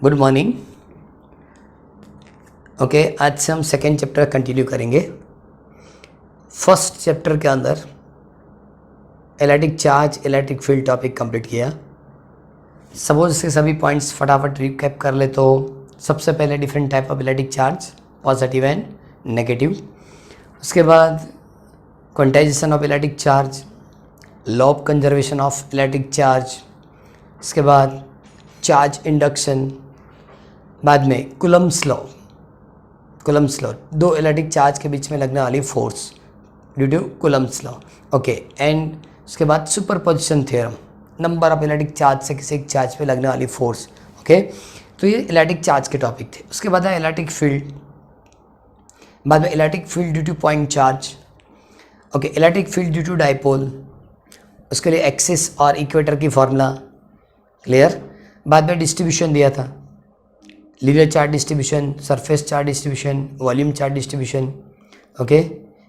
Good morning. Okay, आज से हम सेकेंड चैप्टर कंटिन्यू करेंगे। फर्स्ट चैप्टर के अंदर electric charge, electric field topic complete किया। सपोज इसके सभी पॉइंट्स फटाफट रिकैप कर ले तो सबसे पहले different type of electric charge, positive and negative. उसके बाद quantization of electric charge, law of conservation of electric charge. इसके बाद चार्ज इंडक्शन, बाद में कूलम्ब्स लॉ, दो इलेक्ट्रिक चार्ज के बीच में लगने वाली force due to Coulomb's law. Okay, and उसके बाद superposition theorem, number of electric charge से किसी एक चार्ज पे लगने वाली फोर्स। ओके, तो ये इलेक्ट्रिक चार्ज के टॉपिक थे। उसके बाद है इलेक्ट्रिक फील्ड, बाद में electric field due to point charge. Okay, electric field due to dipole, उसके लिए एक्सिस और इक्वेटर की फॉर्मूला क्लियर। बाद में डिस्ट्रीब्यूशन दिया था, linear charge distribution, surface charge distribution, volume charge distribution. Okay,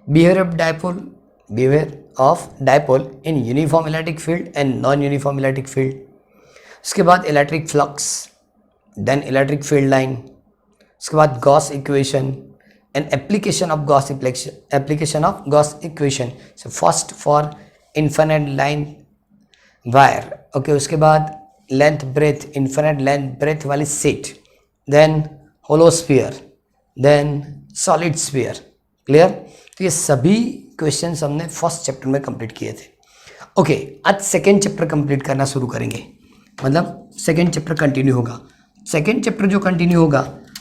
behaviour of dipole in uniform electric field and non uniform electric field. उसके बाद electric flux, then electric field line. उसके बाद Gauss equation and application of Gauss equation. So first for infinite line wire. Okay, उसके बाद length breadth, infinite length breadth वाली sheet, then hollow sphere, then solid sphere. Clear. तो ये सभी questions हमने first chapter में कंप्लीट किए थे। ओके, आज सेकेंड चैप्टर कंप्लीट करना शुरू करेंगे, मतलब सेकेंड चैप्टर कंटिन्यू होगा। सेकेंड चैप्टर जो कंटिन्यू होगा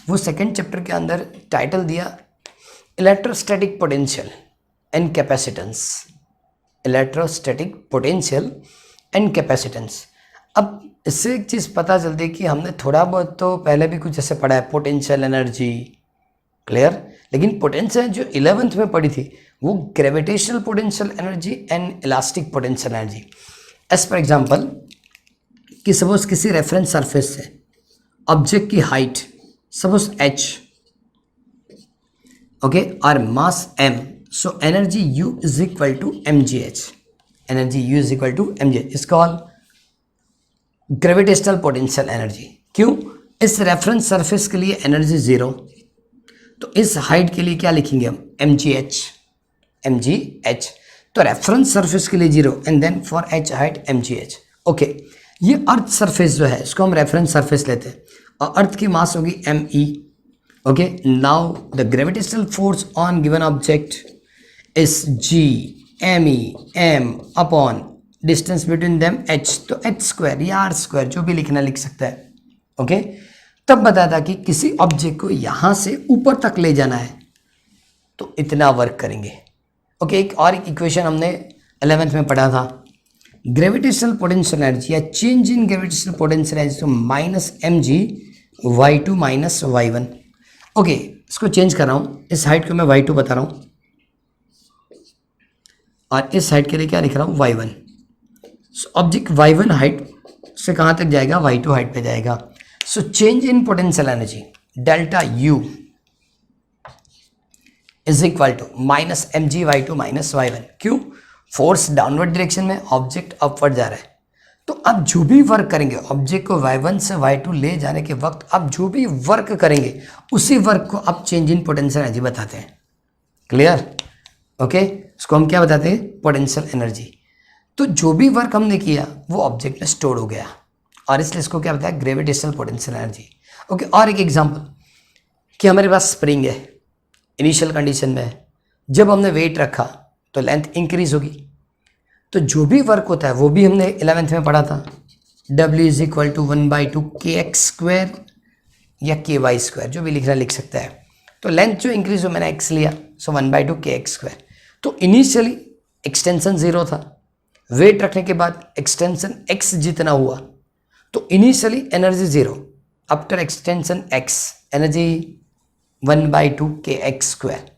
वो सेकेंड चैप्टर के अंदर टाइटल दिया electrostatic potential and capacitance. Electrostatic potential and capacitance. अब इससे एक चीज़ पता चलती है कि हमने थोड़ा बहुत तो पहले भी कुछ ऐसे पढ़ा है, पोटेंशियल एनर्जी। क्लियर। लेकिन पोटेंशियल जो 11th में पढ़ी थी वो gravitational potential energy and elastic potential energy. As for example कि सपोज किसी रेफरेंस सरफेस से ऑब्जेक्ट की हाइट सपोज h, ओके, और mass m, so energy U is equal to mgh। Energy U is equal to mgh is called gravitational potential energy. क्यों? इस reference surface के लिए energy 0, तो इस हाइट के लिए क्या लिखेंगे हम? mgh। तो रेफरेंस सरफेस के लिए 0 and then for h height mgh। Okay, ये अर्थ सरफेस जो है इसको हम रेफरेंस सरफेस लेते हैं और अर्थ की मास होगी me। Okay, now the gravitational force on given object is g me m upon distance between them h, तो h स्क्वायर या r स्क्वायर जो भी लिखना लिख सकता है। ओके, तब बताया था कि किसी ऑब्जेक्ट को यहाँ से ऊपर तक ले जाना है तो इतना वर्क करेंगे। ओके, एक और इक्वेशन हमने 11th में पढ़ा था, ग्रेविटेशनल पोटेंशियल एनर्जी या change in gravitational potential energy, तो -mg y2 minus y1। Okay, इसको चेंज कर रहा हूँ, इस हाइट को मैं y2 बता रहा हूँ और इस हाइट के लिए क्या लिख रहा हूँ? y1। So object y1 height से कहाँ तक जाएगा? y2 हाइट पे जाएगा। So change in potential energy delta U is equal to -mg y2 minus y1। क्यों? फोर्स डाउनवर्ड डायरेक्शन में, ऑब्जेक्ट अपवर्ड जा रहा है। तो अब जो भी वर्क करेंगे ऑब्जेक्ट को y1 से y2 ले जाने के वक्त आप जो भी वर्क करेंगे उसी वर्क को आप चेंज इन पोटेंशियल एनर्जी बताते हैं। क्लियर। ओके, इसको हम क्या बताते हैं? Potential energy. तो जो भी वर्क हमने किया वो ऑब्जेक्ट में स्टोर हो गया और इसलिए इसको क्या बताया? Gravitational potential energy. ओके, और एक एग्जांपल कि हमारे पास स्प्रिंग है, इनिशियल कंडीशन में है, जब हमने वेट रखा तो लेंथ इंक्रीज होगी, तो जो भी वर्क होता है वो भी हमने 11th में पढ़ा था, W is equal to 1/2 kx square या ky स्क्वायर, जो भी लिखना लिख सकता है। तो लेंथ जो इंक्रीज हो मैंने x लिया, सो 1/2 kx स्क्वायर। तो इनिशियली एक्सटेंशन 0 था, वेट रखने के बाद एक्सटेंशन x जितना हुआ तो initially energy 0, after extension x energy 1/2 kx square.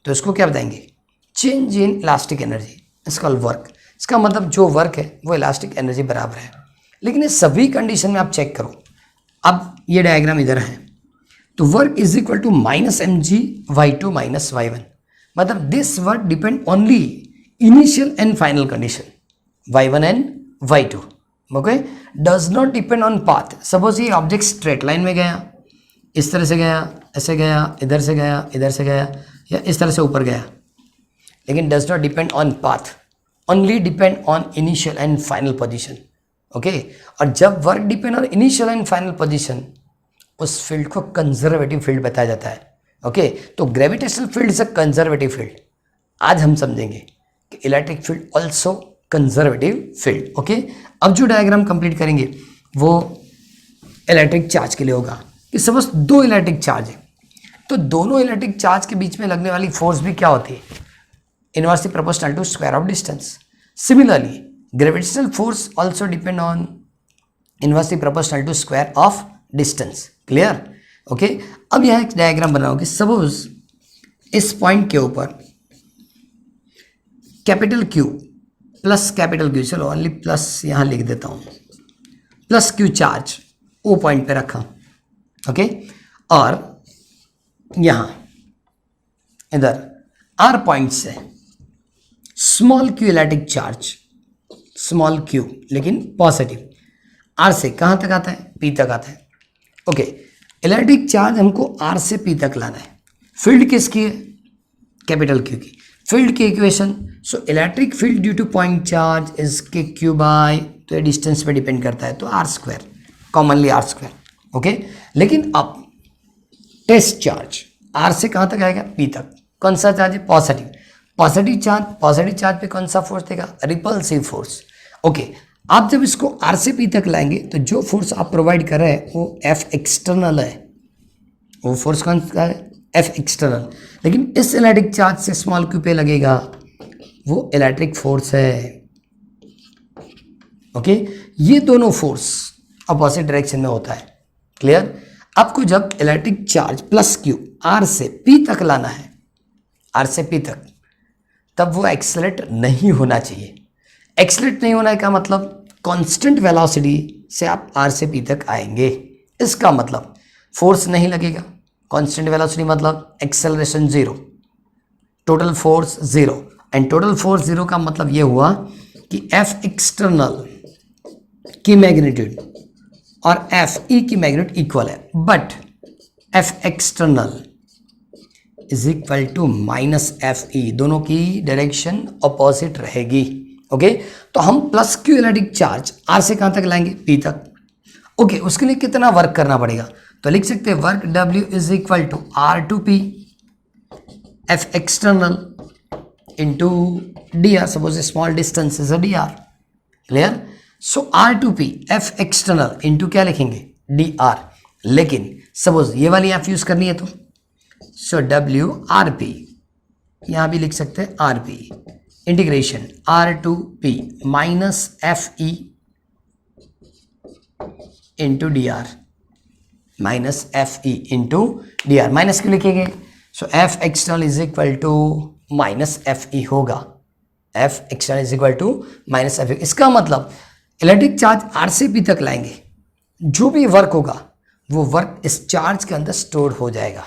तो इसको क्या बताएंगे? चेंज इन इलास्टिक एनर्जी, इसका वर्क। इसका मतलब जो वर्क है वो इलास्टिक एनर्जी बराबर है। लेकिन इस सभी कंडीशन में आप चेक करो, अब ये डायग्राम इधर है तो work is equal to -mg y2 minus y1, मतलब this work depend only initial and final condition y1 and y2। Okay, does not depend on path. Suppose ये ऑब्जेक्ट स्ट्रेट लाइन में गया, इस तरह से गया, ऐसे गया, इधर से गया, इधर से गया, या इस तरह से ऊपर गया, लेकिन does not depend on path, only depend on initial and final position. Okay, और जब work depend on initial and final position, उस फील्ड को कंजर्वेटिव फील्ड बताया जाता है। ओके, तो gravitational field is a conservative field. आज हम समझेंगे कि electric field also conservative field. Okay, अब जो डायग्राम कंप्लीट करेंगे वो इलेक्ट्रिक चार्ज के लिए होगा कि सपोज दो इलेक्ट्रिक चार्ज है, तो दोनों इलेक्ट्रिक चार्ज के बीच में लगने वाली फोर्स भी क्या होती है? Inversely proportional to square of distance. Similarly gravitational force also depend on inversely proportional to square of distance. Clear? Okay, अब यह एक डायग्राम बनाओगे। सपोज इस पॉइंट के ऊपर capital Q plus capital Q, चलो ओनली प्लस यहां लिख देता हूं, plus Q charge O point पे रखा। ओके, और यहां इधर आर पॉइंट से small q electric charge, small q लेकिन पॉजिटिव, आर से कहां तक आता है? पी तक आता है। ओके, इलेक्ट्रिक चार्ज हमको आर से पी तक लाना है। फील्ड किसकी है? कैपिटल क्यू की। फील्ड की equation, so electric field due to point charge is k q by, तो ये डिस्टेंस पे डिपेंड करता है, तो r square, commonly r square. Okay, लेकिन अब टेस्ट चार्ज आर से कहां तक आएगा? पी तक। कौन सा चार्ज है? पॉजिटिव। पॉजिटिव चार्ज पे कौन सा फोर्स देगा? Repulsive force. ओके, आप जब इसको आर से पी तक लाएंगे तो जो फोर्स आप प्रोवाइड कर रहे हैं वो एफ एक्सटर्नल है। वो फोर्स कौन सा है? F external. लेकिन इस इलेक्ट्रिक चार्ज से स्मॉल क्यू पे लगेगा वो इलेक्ट्रिक फोर्स है। ओके, ये दोनों फोर्स अपोजिट डायरेक्शन में होता है। क्लियर? आपको जब electric charge plus Q R से पी तक लाना है, आर से पी तक, तब वो एक्सेलरेट नहीं होना चाहिए। एक्सेलरेट नहीं होना है का मतलब कांस्टेंट वेलोसिटी से आप आर से पी तक आएंगे। इसका मतलब फोर्स नहीं लगेगा। कांस्टेंट वेलोसिटी मतलब acceleration zero, total force zero, and total force zero का मतलब ये हुआ कि एफ एक्सटर्नल की मैग्नीट्यूड और एफ ई की मैग्नीट्यूड इक्वल है, but F external is equal to minus F E, दोनों की डायरेक्शन अपोजिट रहेगी। ओके, तो हम plus Q electric charge R से कहां तक लाएंगे? पी तक। ओके, उसके लिए कितना वर्क करना पड़ेगा? तो लिख सकते हैं work W is equal to R to P F external into D r. Suppose small distance is a d r. Clear? So R to P F external into क्या लिखेंगे? D R. लेकिन suppose ये वाली F use करनी है तो so W R P, यहां भी लिख सकते हैं R P integration R to P minus F E into D R, minus F E into D R. Minus क्यों लिखेंगे? So F external is equal to minus F E होगा। F external is equal to minus F E. इसका मतलब electric charge R से P तक लाएंगे, जो भी वर्क होगा वो वर्क इस चार्ज के अंदर स्टोर हो जाएगा,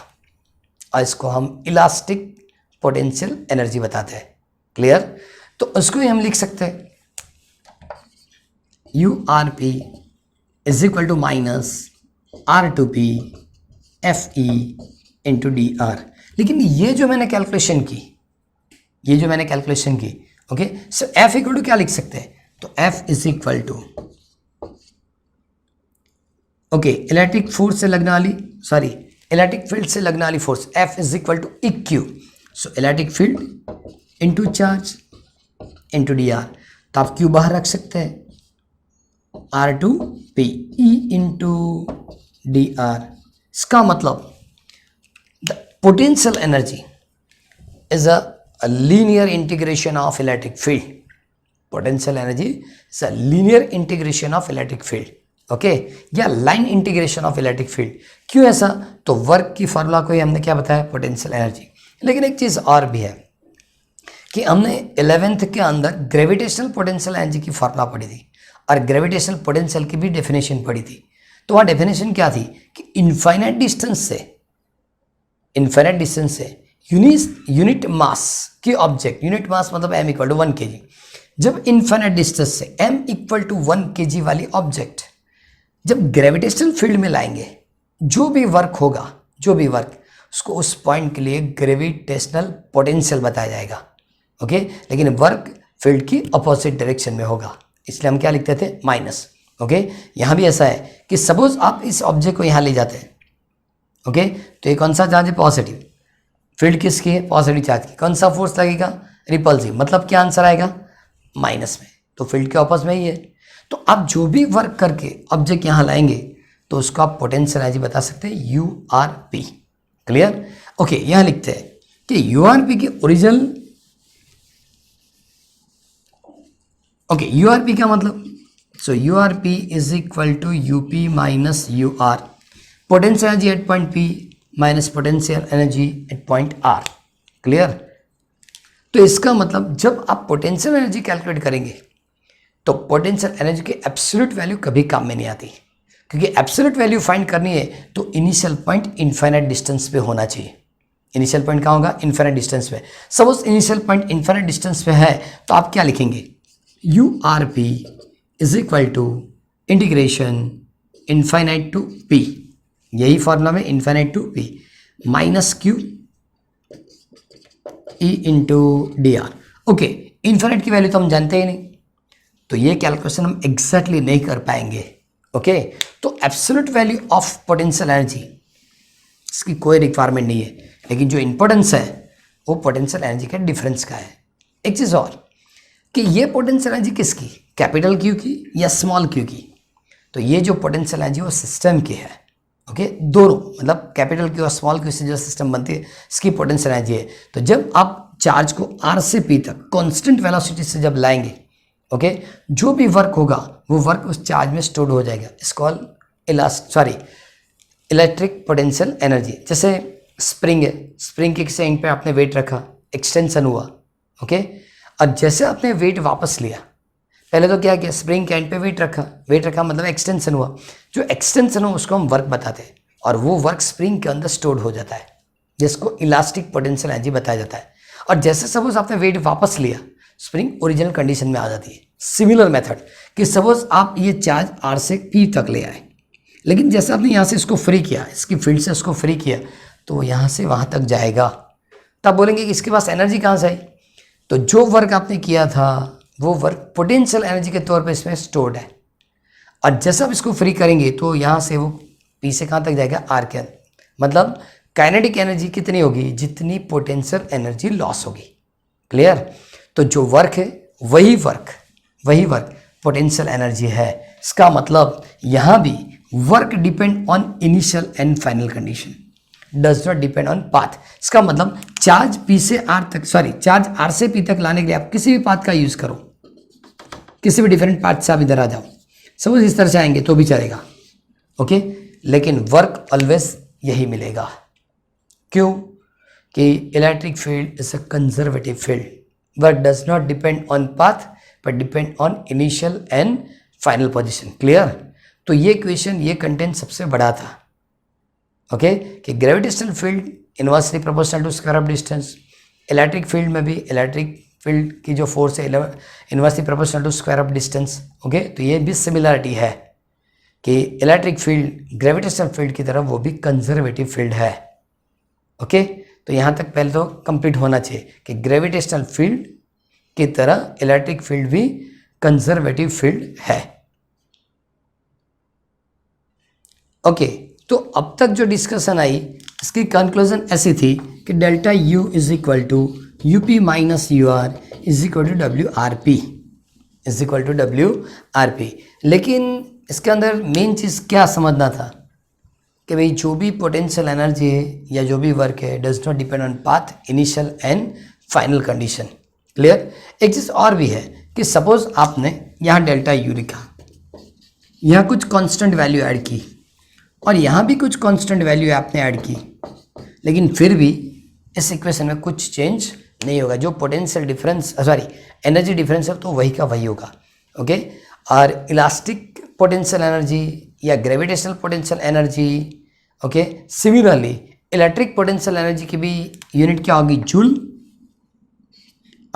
और इसको हम इलास्टिक पोटेंशियल एनर्जी बताते हैं। क्लियर? तो उसको ही हम लिख सकते हैं U R P is equal to minus R to P F E into D R. लेकिन ये जो मैंने कैलकुलेशन की, okay, so F equal to क्या लिख सकते हैं? तो F is equal to, okay, electric force से लगने वाली, सॉरी, इलेक्ट्रिक फील्ड से लगने वाली force, F is equal to E Q. So electric field into charge into D R. तो आप क्यू बाहर रख सकते हैं, R to P E into D R. इसका मतलब the potential energy is a linear integration of electric field. Potential energy is a linear integration of electric field, okay, या line integration of electric field. क्यों ऐसा? तो work की formula को ही हमने क्या बताया? Potential energy. लेकिन एक चीज़ और भी है कि हमने 11th के अंदर ग्रेविटेशनल पोटेंशियल एनर्जी की फॉर्मूला पढ़ी थी और ग्रेविटेशनल पोटेंशियल की भी डेफिनेशन पढ़ी थी। तो वहाँ डेफिनेशन क्या थी कि इनफाइनाइट डिस्टेंस से यूनिट मास की ऑब्जेक्ट, यूनिट मास मतलब m इक्वल टू 1 kg, जब इन्फिनिट डिस्टेंस से m इक्वल टू 1 kg वाली ऑब्जेक्ट जब ग्रेविटेशनल फील्ड में लाएंगे, जो भी वर्क होगा, जो भी वर्क, उसको उस पॉइंट के लिए ग्रेविटेशनल पोटेंशियल बताया जाएगा। ओके, लेकिन वर्क फील्ड की अपोजिट डायरेक्शन में होगा, इसलिए हम क्या लिखते थे, माइनस। ओके, यहाँ भी ऐसा है कि सपोज आप इस ऑब्जेक्ट को यहाँ ले जाते हैं, ओके, तो ये कौन सा चार्ज है, पॉजिटिव, फील्ड किसकी है, पॉजिटिव चार्ज की, कौन सा फोर्स लगेगा, रिपल्सिव, मतलब क्या आंसर आएगा, माइनस में, तो फील्ड के ऑपोजिट में ही है। तो आप जो भी वर्क करके ऑब्जेक्ट यहाँ लाएंगे तो उसको आप पोटेंशियल एनर्जी बता सकते हैं, U R P. Clear? Okay, यहाँ लिखते हैं कि यू आर पी की original, okay, U R P का मतलब, so U R P is equal to U P minus U R, potential energy at point P minus potential energy at point R. Clear? तो इसका मतलब जब आप potential energy calculate करेंगे तो potential energy की एब्सोल्यूट वैल्यू कभी काम में नहीं आती, क्योंकि एब्सोल्यूट वैल्यू फाइंड करनी है तो इनिशियल पॉइंट इनफाइनाइट डिस्टेंस पे होना चाहिए। इनिशियल पॉइंट कहाँ होगा, इनफाइनाइट डिस्टेंस पे। Suppose initial point infinite distance पे है तो आप क्या लिखेंगे, U R P is equal to integration infinite to P, यही फॉर्मूला में, infinite to P minus Q E into D R. Okay, infinite की वैल्यू तो हम जानते ही नहीं, तो ये कैलकुलेशन हम एग्जैक्टली नहीं कर पाएंगे। ओके, तो absolute value of potential energy इसकी कोई रिक्वायरमेंट नहीं है, लेकिन जो इंपॉर्टेंस है वो पोटेंशियल एनर्जी के डिफरेंस का है। एक चीज़ और कि ये पोटेंशियल एनर्जी किसकी, कैपिटल क्यू की या स्मॉल क्यू की, तो ये जो पोटेंशियल एनर्जी वो सिस्टम की है। ओके, दोनों, मतलब कैपिटल क्यू और स्मॉल क्यू से जो सिस्टम बनती है इसकी पोटेंशियल एनर्जी है। तो जब आप चार्ज को आर से पी तक कांस्टेंट वेलोसिटी से जब लाएंगे, ओके, जो भी वर्क होगा वो वर्क उस चार्ज में स्टोर्ड हो जाएगा, इसको इलेक्ट्रिक पोटेंशियल एनर्जी। जैसे स्प्रिंग है, स्प्रिंग के किसी एंड पे आपने वेट रखा, एक्सटेंशन हुआ, ओके, और जैसे आपने वेट वापस लिया, पहले तो क्या किया, स्प्रिंग के एंड पे वेट रखा मतलब एक्सटेंशन हुआ, जो एक्सटेंशन हो उसको हम वर्क बताते हैं और वो वर्क स्प्रिंग के अंदर स्टोर्ड हो जाता है, जिसको इलास्टिक पोटेंशियल एनर्जी बताया जाता है। और जैसे सपोज आपने वेट वापस लिया, स्प्रिंग ओरिजिनल कंडीशन में आ जाती है। सिमिलर मेथड कि सपोज आप ये चार्ज आर से पी तक ले आए, लेकिन जैसे आपने यहाँ से इसको फ्री किया, इसकी फील्ड से इसको फ्री किया, तो यहाँ से वहाँ तक जाएगा, तब बोलेंगे कि इसके पास एनर्जी कहाँ से आई, तो जो वर्क आपने किया था वो वर्क पोटेंशियल एनर्जी के तौर पे इसमें स्टोर्ड है। और जैसे आप इसको फ्री करेंगे तो यहाँ से वो पी से कहाँ तक जाएगा, आर के अंदर, मतलब काइनेटिक एनर्जी कितनी होगी, जितनी पोटेंशियल एनर्जी लॉस होगी। क्लियर? तो जो वर्क है वही वर्क पोटेंशियल एनर्जी है। इसका मतलब यहाँ भी work depend on initial and final condition, does not depend on path. इसका मतलब चार्ज पी से आर तक, चार्ज आर से पी तक लाने के लिए आप किसी भी पाथ का यूज करो, किसी भी डिफरेंट पाथ से आप इधर आ जाओ, सपोज इस तरह से आएंगे तो भी चलेगा, ओके, लेकिन वर्क ऑलवेज यही मिलेगा। क्यों? कि electric field is a conservative field, work does not depend on path but depend on initial and final position. Clear? तो ये क्वेश्चन, ये कंटेंट सबसे बड़ा था, ओके, कि gravitational field inversely proportional to square of distance, electric field में भी electric field की जो फोर्स है inversely proportional to square of distance. Okay, तो ये भी सिमिलरिटी है कि इलेक्ट्रिक फील्ड ग्रेविटेशनल फील्ड की तरफ वो भी कंजर्वेटिव फील्ड है। ओके, तो यहाँ तक पहले तो कंप्लीट होना चाहिए कि ग्रेविटेशनल फील्ड की तरह इलेक्ट्रिक फील्ड भी कंजर्वेटिव फील्ड है। ओके, तो अब तक जो डिस्कशन आई इसकी कंक्लूजन ऐसी थी कि delta U is equal to U P minus U R is equal to W R P, लेकिन इसके अंदर मेन चीज़ क्या समझना था कि भाई जो भी पोटेंशियल एनर्जी है या जो भी वर्क है does not depend on path, initial and final condition. Clear? एक चीज़ और भी है कि सपोज आपने यहाँ डेल्टा यू लिखा, यहाँ कुछ कांस्टेंट वैल्यू ऐड की और यहाँ भी कुछ कांस्टेंट वैल्यू आपने ऐड की, लेकिन फिर भी इस इक्वेशन में कुछ चेंज नहीं होगा। जो पोटेंशियल डिफरेंस, एनर्जी डिफरेंस है तो वही का वही होगा। ओके, और इलास्टिक पोटेंशियल एनर्जी या gravitational potential energy, okay, similarly electric potential energy की भी यूनिट क्या होगी, जूल,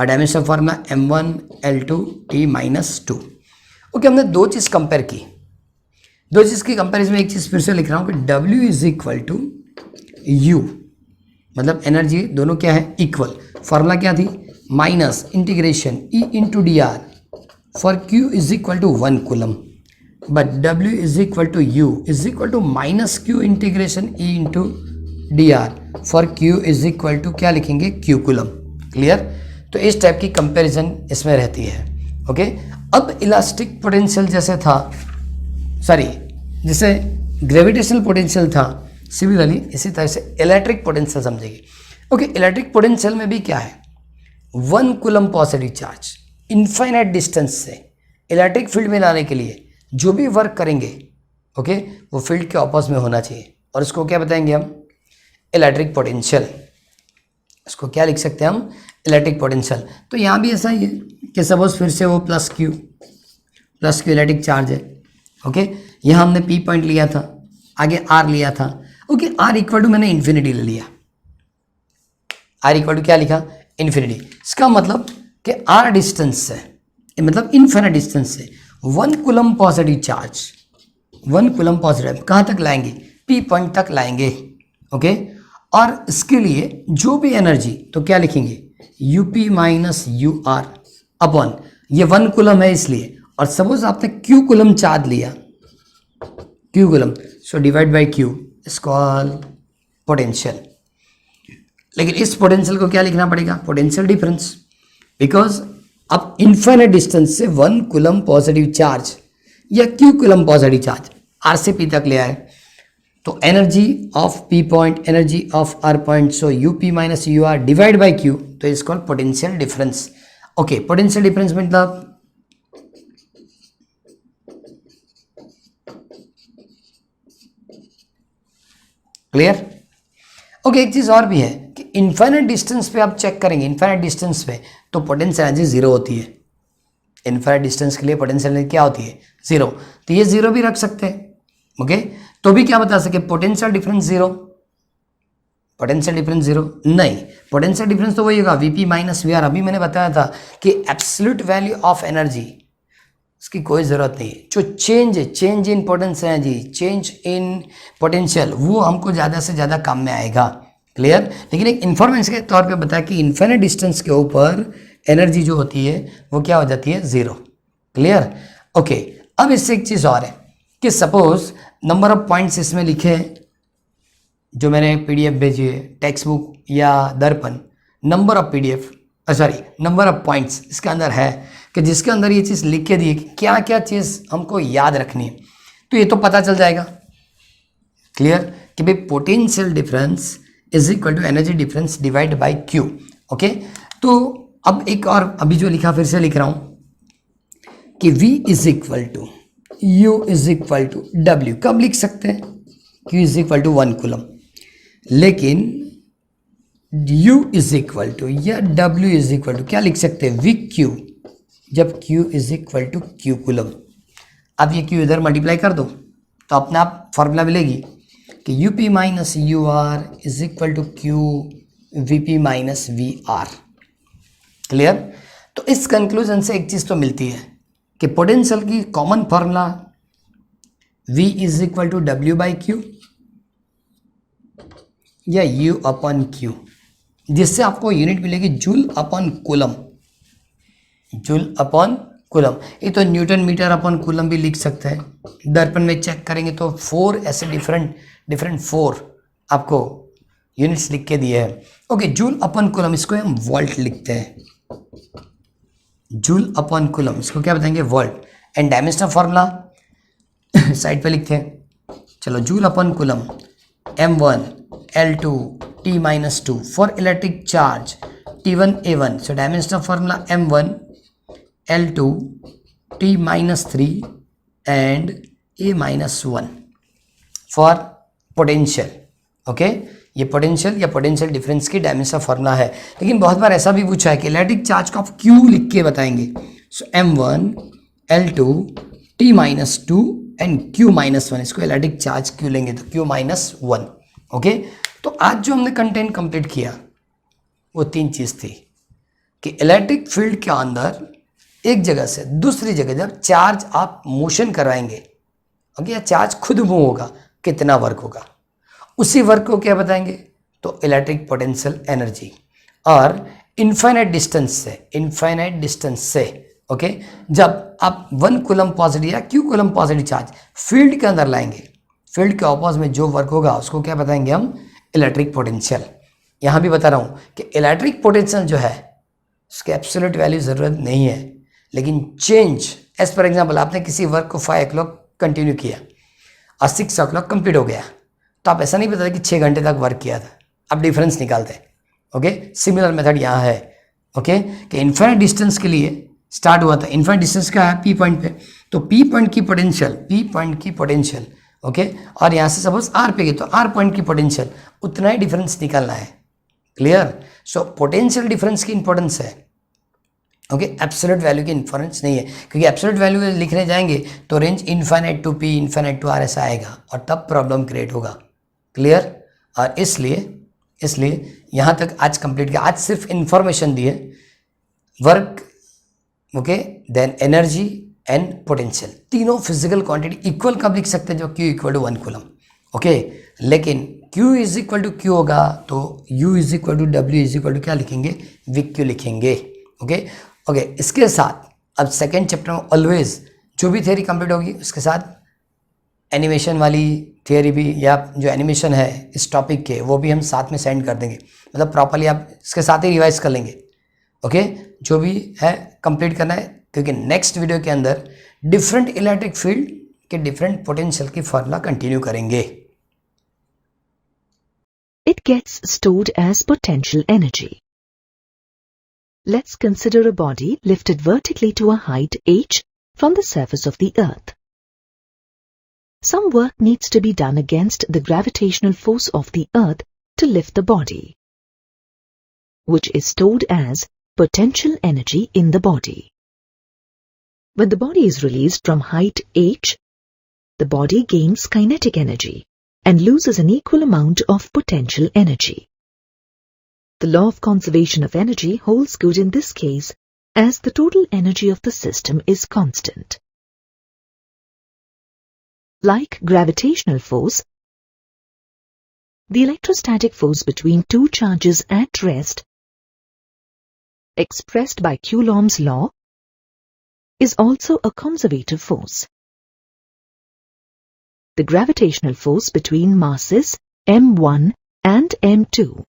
और dimension formula M1L2T minus 2। Okay, हमने दो चीज़ कंपेयर की, दो चीज़ की कंपेरिजन में एक चीज़ फिर से लिख रहा हूँ कि W is equal to U, मतलब एनर्जी दोनों क्या है, इक्वल। फार्मूला क्या थी, minus integration E into D R for Q is equal to 1 coulomb, but W is equal to U is equal to minus Q integration E into D R for Q is equal to क्या लिखेंगे, Q coulomb. Clear? तो इस type की comparison इसमें रहती है। Okay, अब elastic potential जैसे था, सॉरी जैसे ग्रेविटेशनल पोटेंशियल था, सिमिलरली इसी तरह से इलेक्ट्रिक पोटेंशियल समझेंगे। ओके, इलेक्ट्रिक पोटेंशियल में भी क्या है, 1 coulomb positive charge infinite distance से इलेक्ट्रिक फील्ड में लाने के लिए जो भी वर्क करेंगे, ओके, वो फील्ड के ऑपोजिट में होना चाहिए, और इसको क्या बताएंगे हम, इलेक्ट्रिक पोटेंशियल। इसको क्या लिख सकते हैं हम, इलेक्ट्रिक पोटेंशियल। तो यहाँ भी ऐसा ही है कि सपोज फिर से वो प्लस क्यू इलेक्ट्रिक चार्ज है। ओके, यहाँ हमने P पॉइंट लिया था, आगे R लिया था। ओके, R इक्वल टू मैंने इन्फिनिटी ले लिया, R इक्वल टू क्या लिखा, इन्फिनिटी। इसका मतलब कि R डिस्टेंस से, मतलब इनफिनिट डिस्टेंस से 1 coulomb positive charge, 1 coulomb positive कहाँ तक लाएंगे, P पॉइंट तक लाएंगे। ओके, और इसके लिए जो भी एनर्जी, तो क्या लिखेंगे, UP माइनस UR अपॉन, ये 1 कूलम है इसलिए, और सपोज आपने Q कूलम चार्ज लिया, Q coulomb, so divide by Q is called potential. लेकिन इस पोटेंशियल को क्या लिखना पड़ेगा, पोटेंशियल डिफरेंस, बिकॉज अब इनफाइनाइट डिस्टेंस से 1 कूलम पॉजिटिव चार्ज या Q coulomb positive charge R से P तक ले आए, तो energy of P point, energy of R point, so UP माइनस UR डिवाइड बाय Q, तो is called potential difference. Okay, potential difference मतलब क्लियर? ओके, एक चीज़ और भी है कि इनफाइनाइट डिस्टेंस पे आप चेक करेंगे, इनफाइनाइट डिस्टेंस पे तो पोटेंशियल एनर्जी जीरो होती है। इनफाइनाइट डिस्टेंस के लिए पोटेंशियल एनर्जी क्या होती है, जीरो। तो ये जीरो भी रख सकते हैं। ओके, तो भी क्या बता सके, potential difference zero, potential difference zero नहीं, पोटेंशियल डिफरेंस तो वही होगा VP माइनस VR। अभी मैंने बताया था कि एब्सोल्यूट वैल्यू ऑफ एनर्जी, इसकी कोई ज़रूरत नहीं है। जो change in potential energy, change in potential, वो हमको ज़्यादा से ज़्यादा काम में आएगा। क्लियर? लेकिन एक इन्फॉर्मेशन के तौर पे बताया कि इन्फिनिट डिस्टेंस के ऊपर एनर्जी जो होती है वो क्या हो जाती है, ज़ीरो। क्लियर? ओके, अब इससे एक चीज़ और है कि सपोज नंबर ऑफ पॉइंट्स इसमें लिखे, जो मैंने PDF भेजी है, टेक्स्ट बुक या दर्पण, number of number of points इसके अंदर है कि जिसके अंदर ये चीज़ लिख के दी है कि क्या क्या चीज़ हमको याद रखनी है, तो ये तो पता चल जाएगा। क्लियर? कि भाई potential difference is equal to energy difference divide by Q। Okay, तो अब एक और अभी जो लिखा फिर से लिख रहा हूँ कि V is equal to U is equal to W। कब लिख सकते हैं, Q is equal to 1 coulomb, लेकिन U इज इक्वल टू या W इज इक्वल टू क्या लिख सकते हैं, VQ, जब Q is equal to Q coulomb. अब ये Q इधर मल्टीप्लाई कर दो तो अपने आप फॉर्मूला मिलेगी कि UP माइनस UR is equal to Q VP माइनस VR। क्लियर? तो इस कंक्लूजन से एक चीज़ तो मिलती है कि पोटेंशियल की common formula V is equal to W by Q या U अपॉन Q, जिससे आपको यूनिट मिलेगी joule upon coulomb, joule upon coulomb. ये तो न्यूटन मीटर अपॉन कूलम भी लिख सकते हैं। दर्पण में चेक करेंगे तो 4 ऐसे डिफरेंट 4 आपको यूनिट्स लिख के दिए हैं। ओके, जूल अपॉन कूलम, इसको हम वोल्ट लिखते हैं, जूल अपॉन कूलम, इसको क्या बताएंगे, volt. And dimensional formula side पे लिखते हैं। चलो, joule upon coulomb M1 L2 T minus 2 for electric charge T1 A1। So dimensional formula M1 L2 T minus 3 and A minus 1 for potential. Okay, ये potential या potential difference की dimensional formula है। लेकिन बहुत बार ऐसा भी पूछा है कि इलेक्ट्रिक चार्ज को आप Q लिख के बताएंगे। सो M1 L2 T minus 2 and Q minus 1, इसको इलेक्ट्रिक चार्ज Q लेंगे तो Q माइनस 1। ओके, तो आज जो हमने कंटेंट कंप्लीट किया वो 3 चीज़ थी। कि इलेक्ट्रिक फील्ड के अंदर एक जगह से दूसरी जगह जब चार्ज आप मोशन करवाएंगे, ओके, या चार्ज खुद मूव होगा, कितना वर्क होगा, उसी वर्क को क्या बताएंगे, तो इलेक्ट्रिक पोटेंशियल एनर्जी। और इनफाइनाइट डिस्टेंस से ओके, जब आप 1 कूलम पॉजिटिव या q coulomb positive charge field के अंदर लाएंगे, फील्ड के ऑपोजिट में जो वर्क होगा उसको क्या बताएंगे हम, इलेक्ट्रिक पोटेंशियल। यहाँ भी बता रहा हूँ कि इलेक्ट्रिक पोटेंशियल जो है उसकी एब्सोल्यूट वैल्यू ज़रूरत नहीं है, लेकिन चेंज एज पर एग्जाम्पल आपने किसी वर्क को 5 o'clock कंटिन्यू किया और 6 o'clock कंप्लीट हो गया, तो आप ऐसा नहीं बताते कि 6 घंटे तक वर्क किया था, आप डिफरेंस निकालते हैं। ओके, सिमिलर मेथड यहाँ है। ओके, कि इन्फाइनाइट डिस्टेंस के लिए स्टार्ट हुआ था, इन्फाइनाइट डिस्टेंस का है पी पॉइंट पे, तो पी पॉइंट की पोटेंशियल ओके, और यहाँ से सपोज आर पे गए तो आर पॉइंट की पोटेंशियल, उतना ही डिफरेंस निकालना है। क्लियर? सो पोटेंशियल डिफरेंस की इंपॉर्टेंस है, ओके, एब्सोल्यूट वैल्यू की इंपॉर्टेंस नहीं है, क्योंकि एब्सोल्यूट वैल्यू लिखने जाएंगे तो range infinite to P, infinite to R ऐसा आएगा और तब प्रॉब्लम क्रिएट होगा। क्लियर? और इसलिए यहाँ तक आज कंप्लीट किया। आज सिर्फ इंफॉर्मेशन दी है, work okay, then energy and potential, तीनों फिजिकल क्वांटिटी इक्वल कब लिख सकते हैं, जो Q equal to 1 coulomb. Okay, लेकिन Q is equal to Q होगा तो U is equal to W is equal to क्या लिखेंगे, VQ लिखेंगे। ओके, इसके साथ अब सेकेंड चैप्टर में ऑलवेज जो भी थियरी कंप्लीट होगी उसके साथ एनिमेशन वाली थियरी भी, या जो एनिमेशन है इस टॉपिक के, वो भी हम साथ में सेंड कर देंगे, मतलब प्रॉपरली आप इसके साथ ही रिवाइज कर लेंगे। ओके, जो भी है कंप्लीट करना है, क्योंकि नेक्स्ट वीडियो के अंदर डिफरेंट इलेक्ट्रिक फील्ड के डिफरेंट पोटेंशियल की फॉर्मूला कंटिन्यू करेंगे। It gets stored as potential energy. Let's consider a body lifted vertically to a height h from the surface of the earth. Some work needs to be done against the gravitational force of the earth to lift the body, which is stored as potential energy in the body. When the body is released from height h, the body gains kinetic energy and loses an equal amount of potential energy. The law of conservation of energy holds good in this case, as the total energy of the system is constant. Like gravitational force, the electrostatic force between two charges at rest, expressed by Coulomb's law, is also a conservative force. The gravitational force between masses m1 and m2,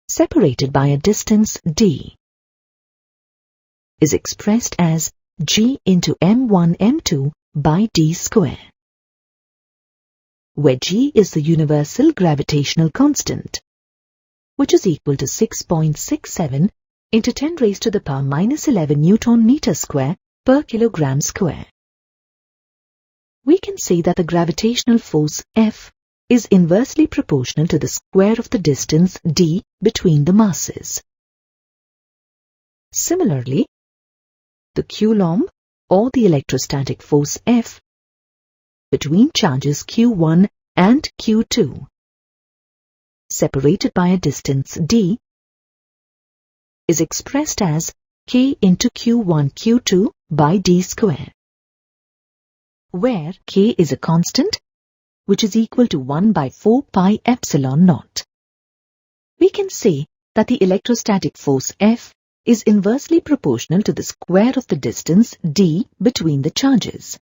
separated by a distance d, is expressed as g into m1 m2 by d square, where g is the universal gravitational constant, which is equal to 6.67 into 10 raised to the power minus 11 Newton meter square per kilogram square. We can see that the gravitational force F is inversely proportional to the square of the distance d between the masses. Similarly, the Coulomb or the electrostatic force F between charges Q1 and Q2, separated by a distance d, is expressed as K into Q1 Q2 by d square, where K is a constant which is equal to 1 by 4 pi epsilon naught. We can say that the electrostatic force F is inversely proportional to the square of the distance d between the charges.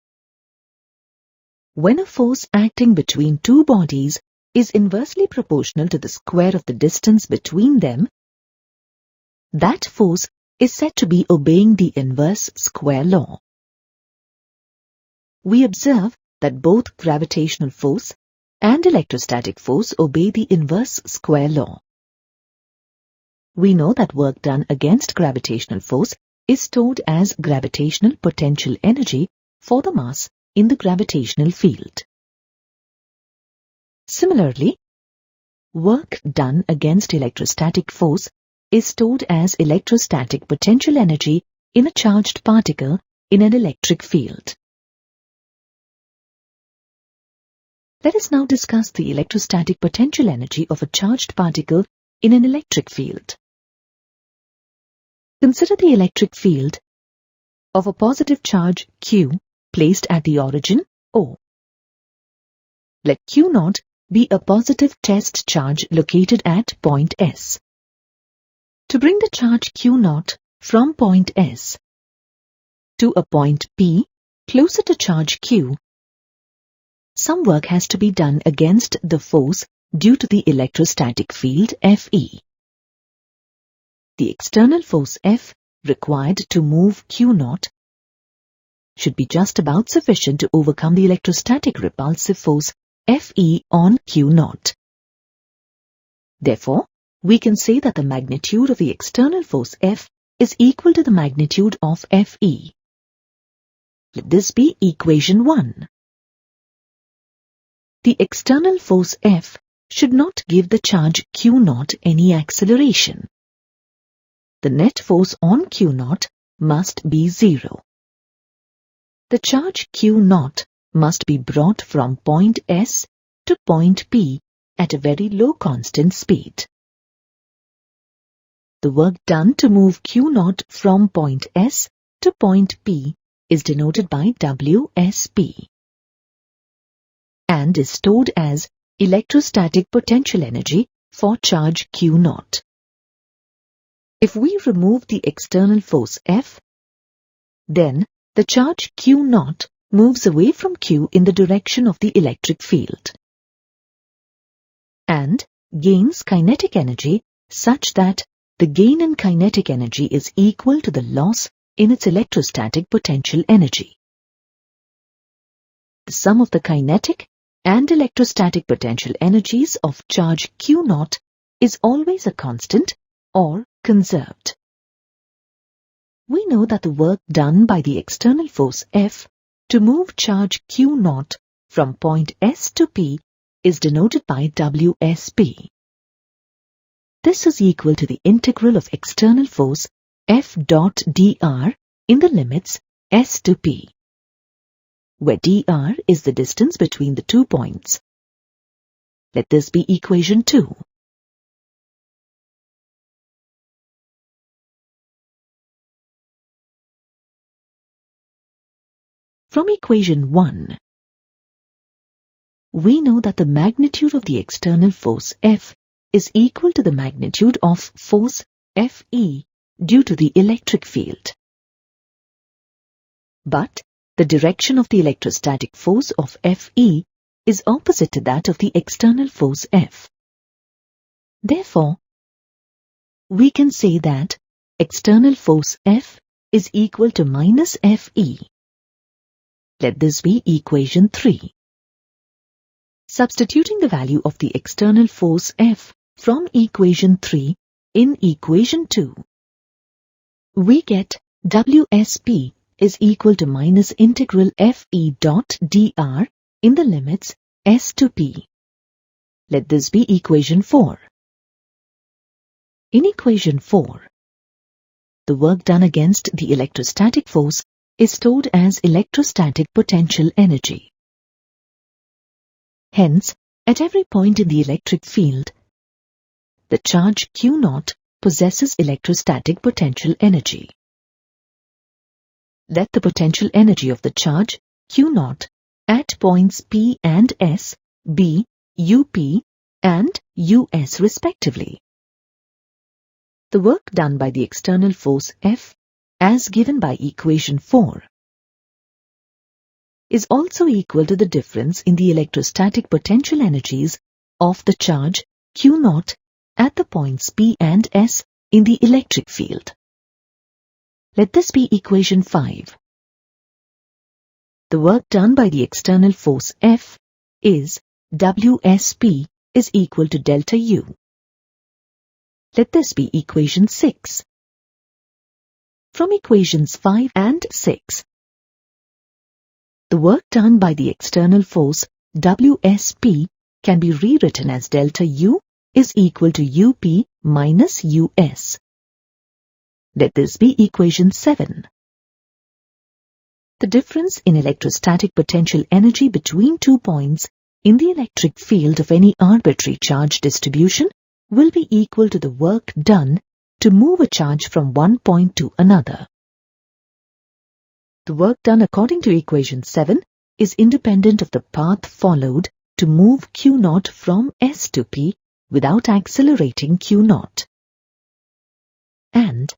When a force acting between two bodies is inversely proportional to the square of the distance between them, that force is said to be obeying the inverse square law. We observe that both gravitational force and electrostatic force obey the inverse square law. We know that work done against gravitational force is stored as gravitational potential energy for the mass in the gravitational field. Similarly, work done against electrostatic force is stored as electrostatic potential energy in a charged particle in an electric field. Let us now discuss the electrostatic potential energy of a charged particle in an electric field. Consider the electric field of a positive charge Q placed at the origin O. Let Q0 be a positive test charge located at point S. To bring the charge Q0 from point S to a point P closer to charge Q, some work has to be done against the force due to the electrostatic field Fe. The external force F required to move Q0 should be just about sufficient to overcome the electrostatic repulsive force Fe on Q0. Therefore, we can say that the magnitude of the external force F is equal to the magnitude of Fe. Let this be equation 1. The external force F should not give the charge Q0 any acceleration. The net force on Q0 must be 0. The charge Q0 must be brought from point S to point P at a very low constant speed. The work done to move Q0 from point S to point P is denoted by WSP and is stored as electrostatic potential energy for charge Q0. If we remove the external force F, then the charge Q0 moves away from Q in the direction of the electric field and gains kinetic energy such that the gain in kinetic energy is equal to the loss in its electrostatic potential energy. The sum of the kinetic and electrostatic potential energies of charge Q0 is always a constant or conserved. We know that the work done by the external force F to move charge Q0 from point S to P is denoted by WSP. This is equal to the integral of external force F dot dr in the limits S to P, where dr is the distance between the 2 points. Let this be equation 2. From equation 1, we know that the magnitude of the external force F is equal to the magnitude of force Fe due to the electric field. But the direction of the electrostatic force of Fe is opposite to that of the external force F. Therefore, we can say that external force F is equal to minus Fe. Let this be equation 3. Substituting the value of the external force F from equation 3 in equation 2, we get WSP is equal to minus integral Fe dot dr in the limits S to P. Let this be equation 4. In equation 4, the work done against the electrostatic force is stored as electrostatic potential energy. Hence, at every point in the electric field, the charge Q0 possesses electrostatic potential energy. Let the potential energy of the charge Q0 at points P and S be UP and US respectively. The work done by the external force F, as given by equation 4, is also equal to the difference in the electrostatic potential energies of the charge Q0 at the points P and S in the electric field. Let this be equation 5. The work done by the external force F is WSP is equal to delta U. Let this be equation 6. From equations 5 and 6, the work done by the external force WSP can be rewritten as delta U is equal to UP minus US. Let this be equation 7. The difference in electrostatic potential energy between 2 points in the electric field of any arbitrary charge distribution will be equal to the work done to move a charge from one point to another. The work done according to equation 7 is independent of the path followed to move Q0 from S to P without accelerating Q0, and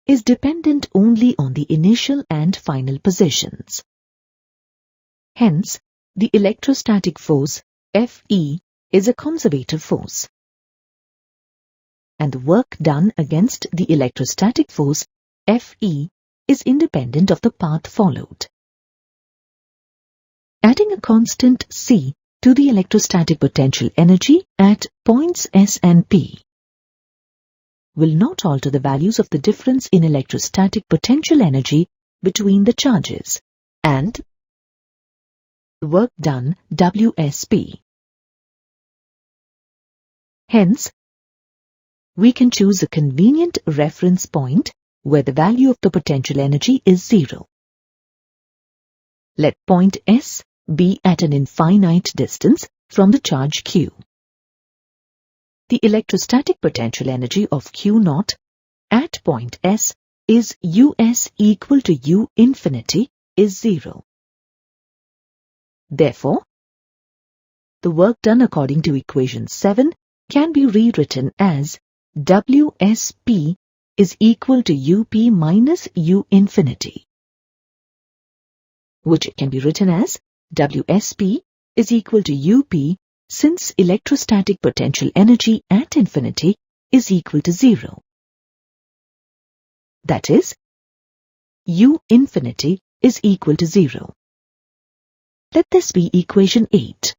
is dependent only on the initial and final positions. Hence, the electrostatic force Fe is a conservative force, and the work done against the electrostatic force Fe is independent of the path followed. Adding a constant C to the electrostatic potential energy at points S and P will not alter the values of the difference in electrostatic potential energy between the charges and the work done WSP. Hence, we can choose a convenient reference point where the value of the potential energy is 0. Let point S be at an infinite distance from the charge Q. The electrostatic potential energy of Q0 at point S is US equal to U infinity is 0. Therefore, the work done according to equation 7 can be rewritten as WSP is equal to UP minus U infinity, which can be written as WSP is equal to UP since electrostatic potential energy at infinity is equal to 0. That is, U infinity is equal to 0. Let this be equation 8.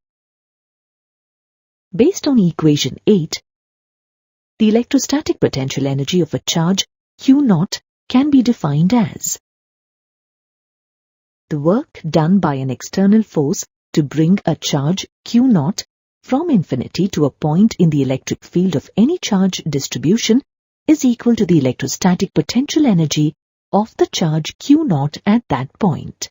Based on equation 8, the electrostatic potential energy of a charge Q0 can be defined as the work done by an external force to bring a charge Q0 from infinity to a point in the electric field of any charge distribution is equal to the electrostatic potential energy of the charge Q0 at that point.